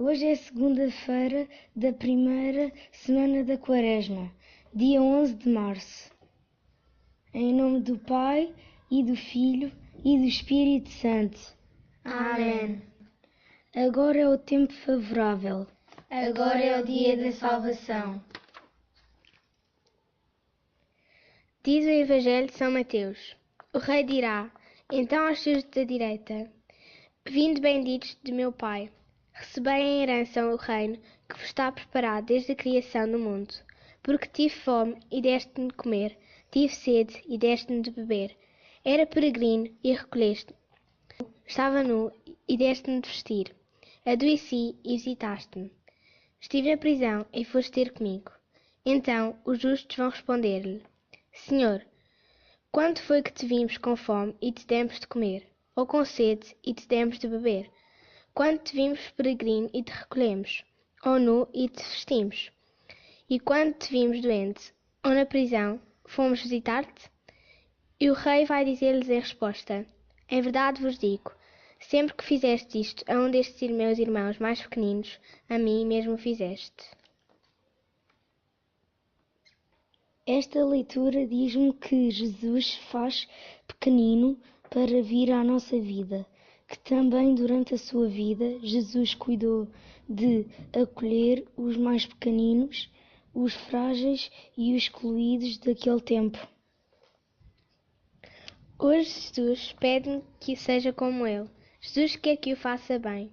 Hoje é segunda-feira da primeira semana da Quaresma, dia 11 de março. Em nome do Pai, e do Filho, e do Espírito Santo. Amém. Agora é o tempo favorável. Agora é o dia da salvação. Diz o Evangelho de São Mateus: O rei dirá, então aos seus da direita: Vinde benditos de meu Pai, recebei em herança o reino que vos está preparado desde a criação do mundo. Porque tive fome e deste-me de comer, tive sede e deste-me de beber. Era peregrino e recolheste-me. Estava nu e deste-me de vestir. Adoeci e visitaste-me. Estive na prisão e foste ter comigo. Então os justos vão responder-lhe: Senhor, quando foi que te vimos com fome e te demos de comer, ou com sede e te demos de beber? Quando te vimos peregrino e te recolhemos, ou nu e te vestimos? E quando te vimos doente, ou na prisão, fomos visitar-te? E o rei vai dizer-lhes em resposta: Em verdade vos digo, sempre que fizeste isto a um destes meus irmãos mais pequeninos, a mim mesmo fizeste. Esta leitura diz-me que Jesus faz pequenino para vir à nossa vida, que também durante a sua vida Jesus cuidou de acolher os mais pequeninos, os frágeis e os excluídos daquele tempo. Hoje Jesus pede-me que seja como Ele. Jesus quer que eu faça bem.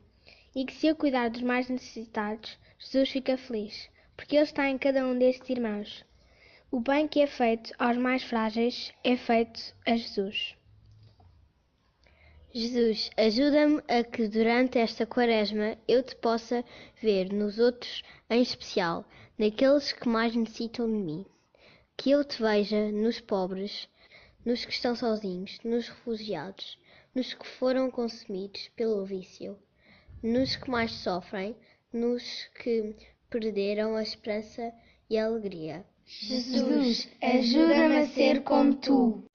E que se eu cuidar dos mais necessitados, Jesus fica feliz, porque Ele está em cada um destes irmãos. O bem que é feito aos mais frágeis é feito a Jesus. Jesus, ajuda-me a que durante esta Quaresma eu te possa ver nos outros, em especial, naqueles que mais necessitam de mim. Que eu te veja nos pobres, nos que estão sozinhos, nos refugiados, nos que foram consumidos pelo vício, nos que mais sofrem, nos que perderam a esperança e a alegria. Jesus, ajuda-me a ser como Tu.